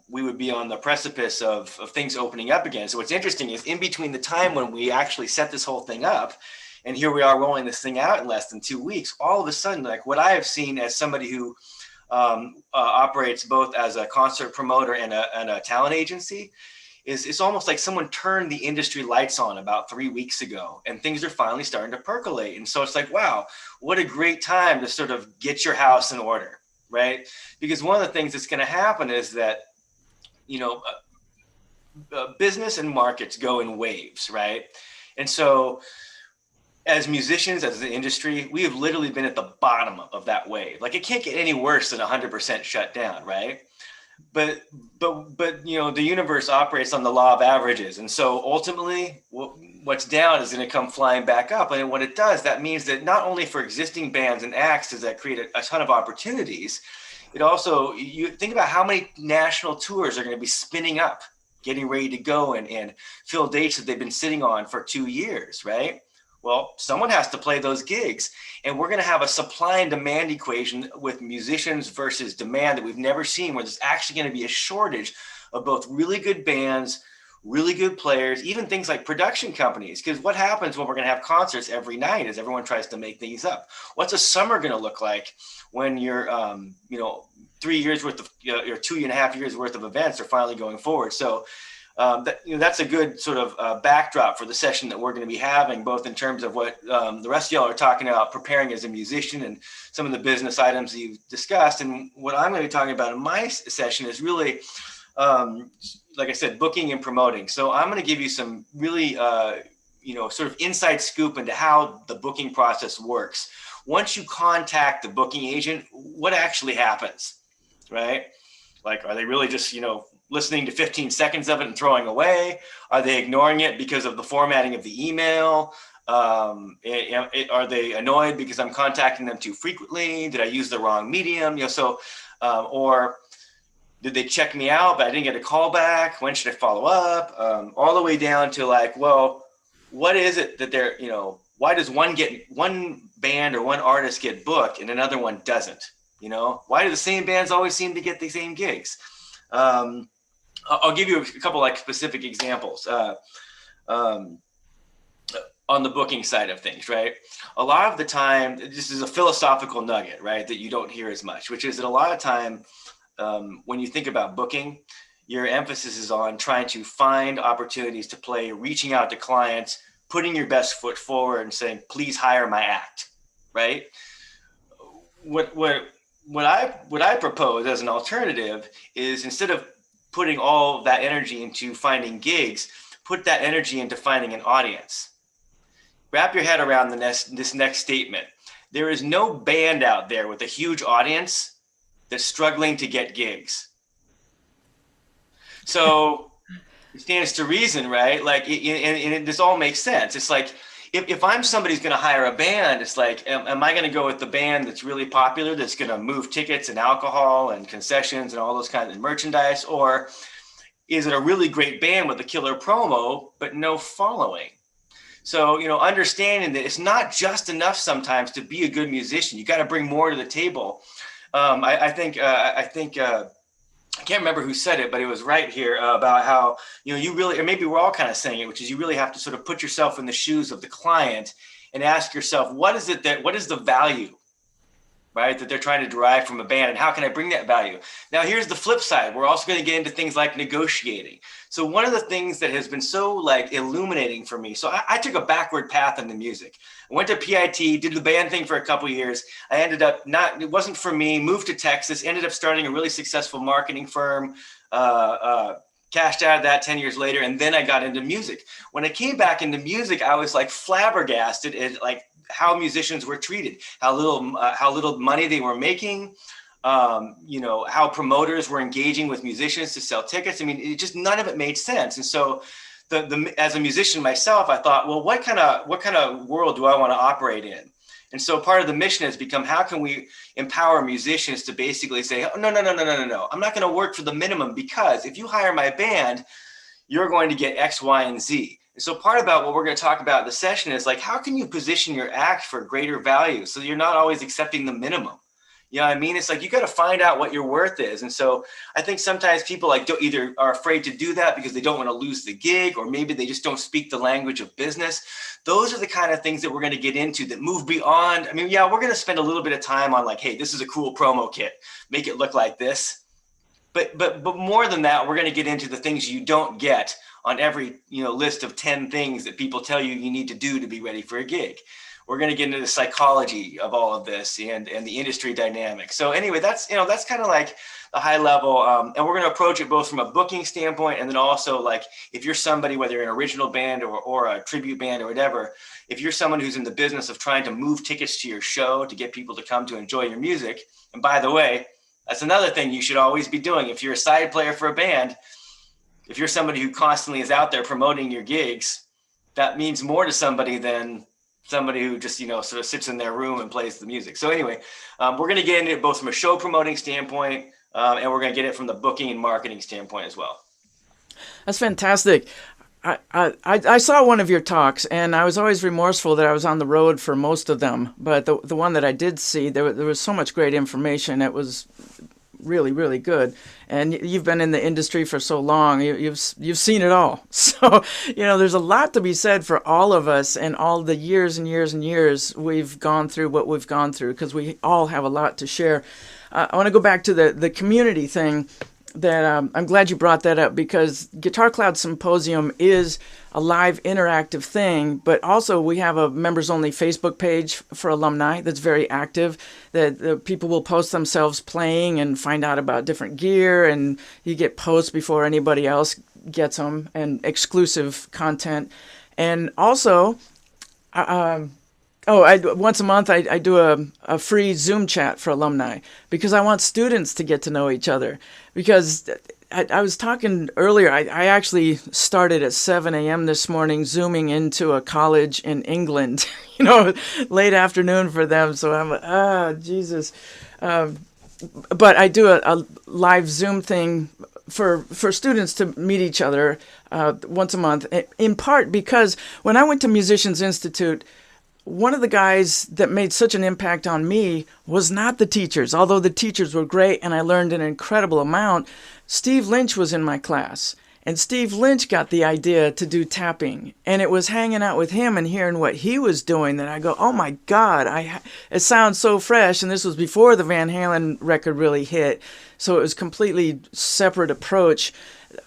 we would be on the precipice of things opening up again. So what's interesting is in between the time when we actually set this whole thing up, and here we are rolling this thing out in less than 2 weeks, all of a sudden, like what I have seen as somebody who operates both as a concert promoter and a talent agency, is it's almost like someone turned the industry lights on about 3 weeks ago, and things are finally starting to percolate. And so it's like, wow, what a great time to sort of get your house in order, right? Because one of the things that's going to happen is that, business and markets go in waves, right? And so as musicians, as an industry, we have literally been at the bottom of that wave. Like, it can't get any worse than 100% shut down, right? But the universe operates on the law of averages. And so ultimately what's down is going to come flying back up. And what it does, that means that not only for existing bands and acts does that create a ton of opportunities, it also, you think about how many national tours are going to be spinning up, getting ready to go and fill dates that they've been sitting on for 2 years, right? Well, someone has to play those gigs, and we're going to have a supply and demand equation with musicians versus demand that we've never seen, where there's actually going to be a shortage of both really good bands, really good players, even things like production companies. Because what happens when we're going to have concerts every night is everyone tries to make things up. What's a summer going to look like when you're, 3 years worth of, or 2.5 years worth of events are finally going forward? So that's a good sort of backdrop for the session that we're going to be having, both in terms of what the rest of y'all are talking about, preparing as a musician, and some of the business items that you've discussed. And what I'm going to be talking about in my session is really, like I said, booking and promoting. So I'm going to give you some really, sort of inside scoop into how the booking process works. Once you contact the booking agent, what actually happens, right? Like, are they really just, listening to 15 seconds of it and throwing away? Are they ignoring it because of the formatting of the email? Are they annoyed because I'm contacting them too frequently? Did I use the wrong medium? Or did they check me out, but I didn't get a call back? When should I follow up? All the way down to like, well, what is it that they're, why does one band or one artist get booked and another one doesn't? Why do the same bands always seem to get the same gigs? I'll give you a couple like specific examples on the booking side of things, right? A lot of the time, this is a philosophical nugget, right, that you don't hear as much, which is that a lot of time when you think about booking, your emphasis is on trying to find opportunities to play, reaching out to clients, putting your best foot forward and saying, please hire my act, right? What I propose as an alternative is, instead of putting all that energy into finding gigs, put that energy into finding an audience. Wrap your head around this next statement. There is no band out there with a huge audience that's struggling to get gigs. So it stands to reason, right? Like, this all makes sense. It's like, if I'm somebody who's going to hire a band, it's like, am I going to go with the band that's really popular, that's going to move tickets and alcohol and concessions and all those kinds of merchandise? Or is it a really great band with a killer promo, but no following? So, understanding that it's not just enough sometimes to be a good musician. You got to bring more to the table. I think I can't remember who said it, but it was right here about how, you really, or maybe we're all kind of saying it, which is you really have to sort of put yourself in the shoes of the client and ask yourself, what is the value, right, that they're trying to derive from a band, and how can I bring that value? Now, here's the flip side. We're also going to get into things like negotiating. So one of the things that has been so like illuminating for me, so I took a backward path into music. I went to PIT, did the band thing for a couple of years. I ended up it wasn't for me, moved to Texas, ended up starting a really successful marketing firm, cashed out of that 10 years later, and then I got into music. When I came back into music, I was like flabbergasted at like how musicians were treated, how little money they were making, how promoters were engaging with musicians to sell tickets. I mean, it just, none of it made sense. And so as a musician myself, I thought, well, what kind of world do I want to operate in? And so part of the mission has become, how can we empower musicians to basically say, oh, no, I'm not going to work for the minimum, because if you hire my band, you're going to get X, Y, and Z. And so part about what we're going to talk about in the session is like, how can you position your act for greater value so you're not always accepting the minimum? You know what I mean? It's like, you got to find out what your worth is. And so I think sometimes people like either are afraid to do that because they don't want to lose the gig, or maybe they just don't speak the language of business. Those are the kind of things that we're going to get into that move beyond. I mean, yeah, we're going to spend a little bit of time on like, hey, this is a cool promo kit. Make it look like this. but more than that, we're going to get into the things you don't get on every, list of 10 things that people tell you need to do to be ready for a gig. We're going to get into the psychology of all of this and the industry dynamics. So anyway, that's kind of like the high level. And we're going to approach it both from a booking standpoint, and then also like if you're somebody, whether you're an original band or a tribute band or whatever, if you're someone who's in the business of trying to move tickets to your show to get people to come to enjoy your music. And by the way, that's another thing you should always be doing. If you're a side player for a band, if you're somebody who constantly is out there promoting your gigs, that means more to somebody than somebody who just, sort of sits in their room and plays the music. So anyway, we're going to get into it both from a show promoting standpoint, and we're going to get it from the booking and marketing standpoint as well. That's fantastic. I saw one of your talks, and I was always remorseful that I was on the road for most of them. But the one that I did see, there was so much great information. It was really, really good. And you've been in the industry for so long, you've seen it all. So, there's a lot to be said for all of us and all the years and years and years we've gone through what we've gone through, because we all have a lot to share. I want to go back to the community thing. That I'm glad you brought that up, because Guitar Cloud Symposium is a live interactive thing, but also we have a members only Facebook page for alumni that's very active, that people will post themselves playing and find out about different gear, and you get posts before anybody else gets them, and exclusive content. And also, once a month I do a free Zoom chat for alumni, because I want students to get to know each other. Because I was talking earlier, I actually started at 7 a.m. this morning, Zooming into a college in England, late afternoon for them. So I'm Jesus. But I do a live Zoom thing for students to meet each other once a month, in part because when I went to Musicians Institute, one of the guys that made such an impact on me was not the teachers, although the teachers were great and I learned an incredible amount. Steve Lynch was in my class, and Steve Lynch got the idea to do tapping, and it was hanging out with him and hearing what he was doing that I go, oh my God, it sounds so fresh. And this was before the Van Halen record really hit, so it was completely separate approach.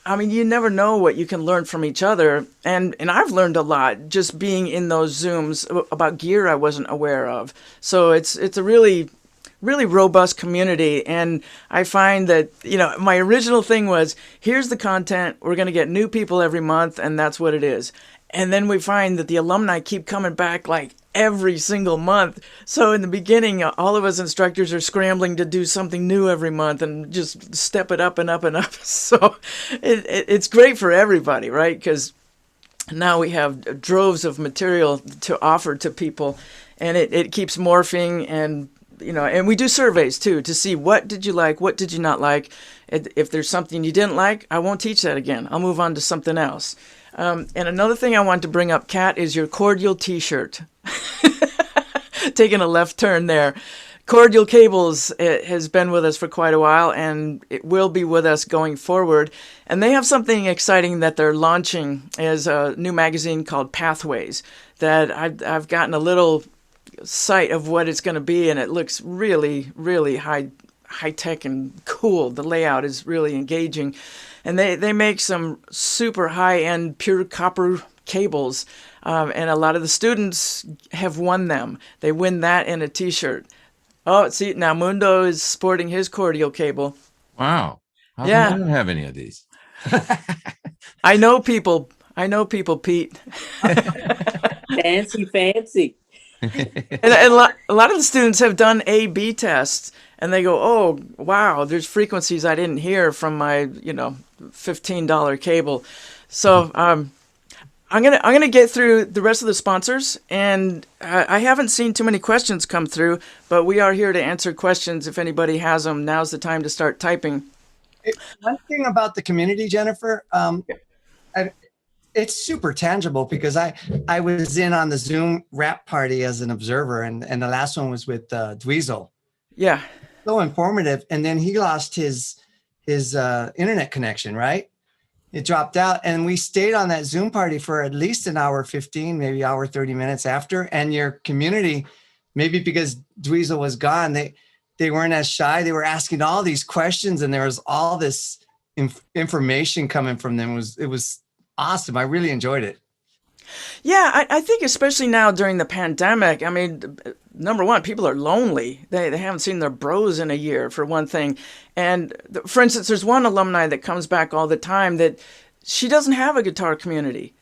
I mean, you never know what you can learn from each other. And I've learned a lot just being in those Zooms about gear I wasn't aware of. So it's a really, really robust community. And I find that, my original thing was, here's the content. We're going to get new people every month, and that's what it is. And then we find that the alumni keep coming back like every single month. So in the beginning, all of us instructors are scrambling to do something new every month and just step it up and up and up. So it's great for everybody, right? Because now we have droves of material to offer to people, and it keeps morphing. And and we do surveys too to see what did you like, what did you not like. If there's something you didn't like, I won't teach that again. I'll move on to something else. And another thing I want to bring up, Kat, is your cordial t-shirt. Taking a left turn there. Cordial Cables has been with us for quite a while, and it will be with us going forward. And they have something exciting that they're launching as a new magazine called Pathways, that I've gotten a little sight of what it's going to be, and it looks really, really high tech and cool. The layout is really engaging. And they make some super high-end pure copper cables, and a lot of the students have won them. They win that in a T-shirt. Oh, see, now Mundo is sporting his cordial cable. Wow. How come Yeah. I don't have any of these? I know people, Pete. Fancy. And a lot of the students have done A/B tests, and they go, "Oh, wow, there's frequencies I didn't hear from my, $15 cable." So I'm gonna get through the rest of the sponsors, and I haven't seen too many questions come through, but we are here to answer questions if anybody has them. Now's the time to start typing. One thing about the community, Jennifer, it's super tangible, because I was in on the Zoom rap party as an observer, and the last one was with Dweezil. Yeah. So informative. And then he lost his internet connection, right? It dropped out, and we stayed on that Zoom party for at least an hour 15, maybe hour 30 minutes after. And your community, maybe because Dweezil was gone, they weren't as shy. They were asking all these questions, and there was all this information coming from them. It was awesome. I really enjoyed it. Yeah, I think especially now during the pandemic, I mean, number one, people are lonely. They haven't seen their bros in a year, for one thing. And for instance, there's one alumni that comes back all the time that she doesn't have a guitar community.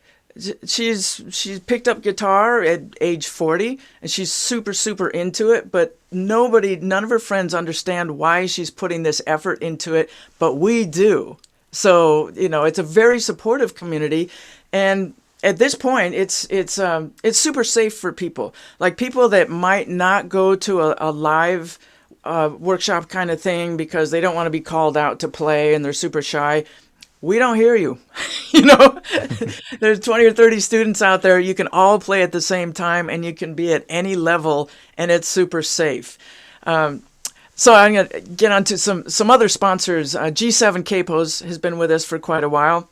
She's picked up guitar at age 40, and she's super, super into it, but none of her friends understand why she's putting this effort into it, but we do. So, it's a very supportive community, and at this point, it's super safe for people. Like people that might not go to a live workshop kind of thing because they don't want to be called out to play and they're super shy. We don't hear you. There's 20 or 30 students out there. You can all play at the same time, and you can be at any level, and it's super safe. So I'm going to get on to some other sponsors. G7 Capos has been with us for quite a while.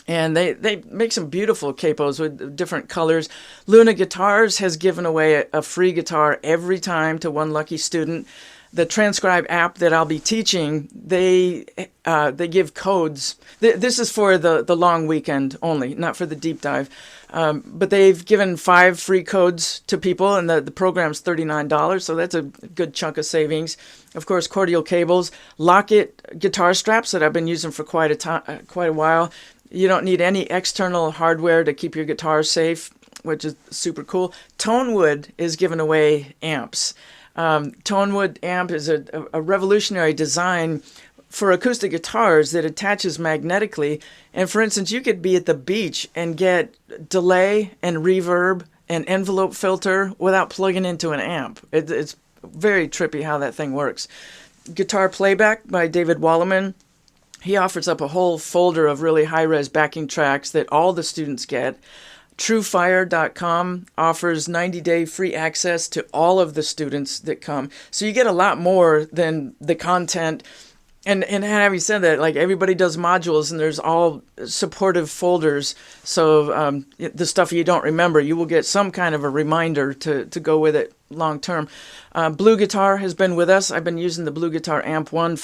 And they make some beautiful capos with different colors. Luna Guitars has given away a free guitar every time to one lucky student. The Transcribe app that I'll be teaching, they give codes. This is for the long weekend only, not for the deep dive. But they've given 5 free codes to people, and the program's $39, so that's a good chunk of savings. Of course, Cordial Cables, Lockett guitar straps that I've been using for quite a while. You don't need any external hardware to keep your guitar safe, which is super cool. Tonewood is giving away amps. Tonewood-amp is a revolutionary design for acoustic guitars that attaches magnetically. And for instance, you could be at the beach and get delay and reverb and envelope filter without plugging into an amp. It's very trippy how that thing works. Guitar Playback by David Walleman. He offers up a whole folder of really high-res backing tracks that all the students get. TrueFire.com offers 90-day free access to all of the students that come. So you get a lot more than the content. And having said that, like everybody does modules, and there's all supportive folders. So the stuff you don't remember, you will get some kind of a reminder to go with it long term. Blue Guitar has been with us. I've been using the Blue Guitar Amp 1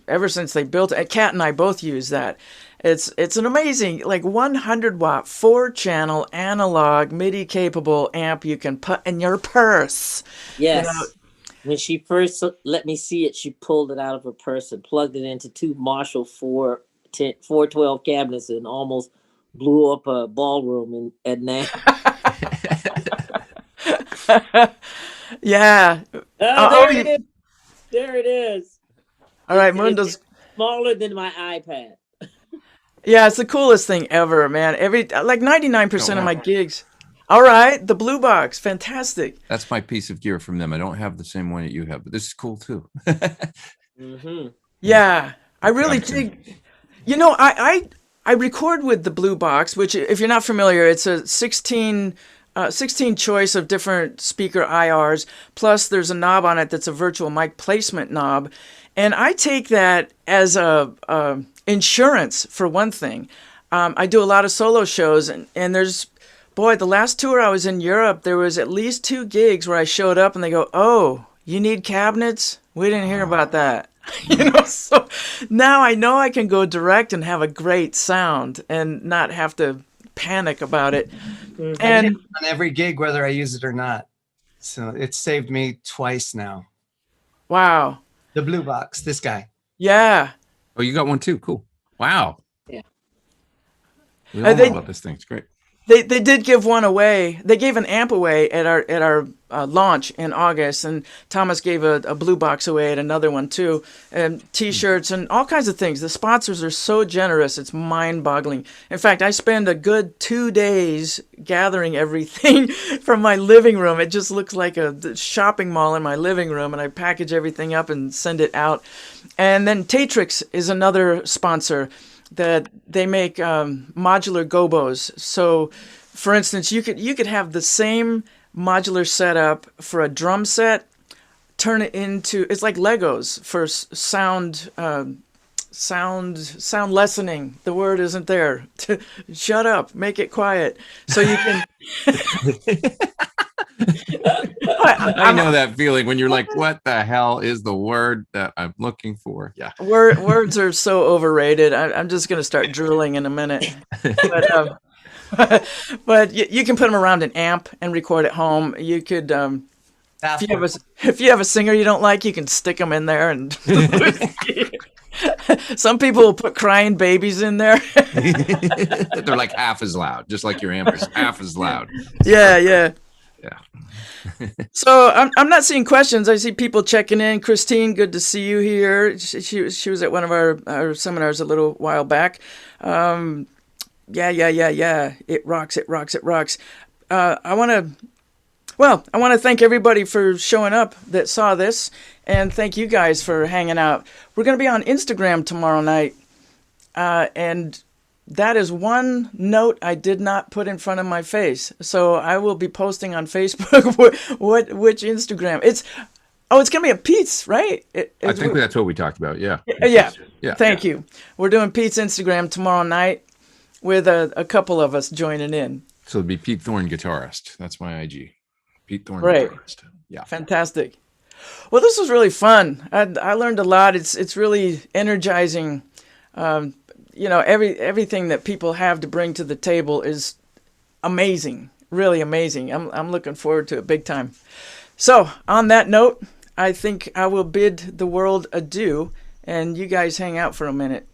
ever since they built it. Kat and I both use that. It's an amazing, like 100 watt, 4-channel analog MIDI capable amp you can put in your purse. Yes. When she first let me see it, she pulled it out of her purse and plugged it into 2 Marshall 412 cabinets and almost blew up a ballroom at NAMM. Yeah. It is. There it is. All right, Mundo's it's smaller than my iPad. Yeah, it's the coolest thing ever, man. 99% of my gigs. All right, the Blue Box, fantastic. That's my piece of gear from them. I don't have the same one that you have, but this is cool too. Mm-hmm. Yeah, I really dig. I record with the Blue Box, which, if you're not familiar, it's a 16 choice of different speaker IRs. Plus, there's a knob on it that's a virtual mic placement knob, and I take that as a insurance for one thing. I do a lot of solo shows, and there's. Boy, the last tour I was in Europe, there was at least 2 gigs where I showed up and they go, "Oh, you need cabinets? We didn't hear about that." So now I know I can go direct and have a great sound and not have to panic about it. Mm-hmm. And on every gig, whether I use it or not. So it's saved me twice now. Wow. The Blue Box, this guy. Yeah. Oh, you got one too. Cool. Wow. Yeah. We all know about this thing. It's great. They did give one away. They gave an amp away at our launch in August, and Thomas gave a Blue Box away at another one too, and T-shirts and all kinds of things. The sponsors are so generous; it's mind-boggling. In fact, I spend a good 2 days gathering everything from my living room. It just looks like a shopping mall in my living room, and I package everything up and send it out. And then Tatrix is another sponsor. That they make modular gobos. So, for instance, you could have the same modular setup for a drum set, turn it into, it's like Legos for sound lessening. The word isn't there. Shut up, make it quiet. So you can. I know that feeling when you're like, what the hell is the word that I'm looking for? Yeah. Words are so overrated. I'm just going to start drooling in a minute. But you can put them around an amp and record at home. You could, if you have a singer you don't like, you can stick them in there. And some people will put crying babies in there. They're like half as loud, just like your amp is half as loud. Yeah. Yeah. So I'm not seeing questions. I see people checking in. Christine, good to see you here. She was at one of our seminars a little while back. Yeah. It rocks. I want to thank everybody for showing up that saw this, and thank you guys for hanging out. We're going to be on Instagram tomorrow night, and that is one note I did not put in front of my face. So I will be posting on Facebook which Instagram. It's going to be a Pete's, right? I think that's what we talked about. Yeah. Yeah. Thank you. We're doing Pete's Instagram tomorrow night with a couple of us joining in. So it'd be Pete Thorn, guitarist. That's my IG. Pete Thorn, right. Guitarist. Yeah. Fantastic. Well, this was really fun. I learned a lot. It's really energizing. Everything that people have to bring to the table is amazing, really amazing. I'm looking forward to it big time. So on that note, I think I will bid the world adieu, and you guys hang out for a minute.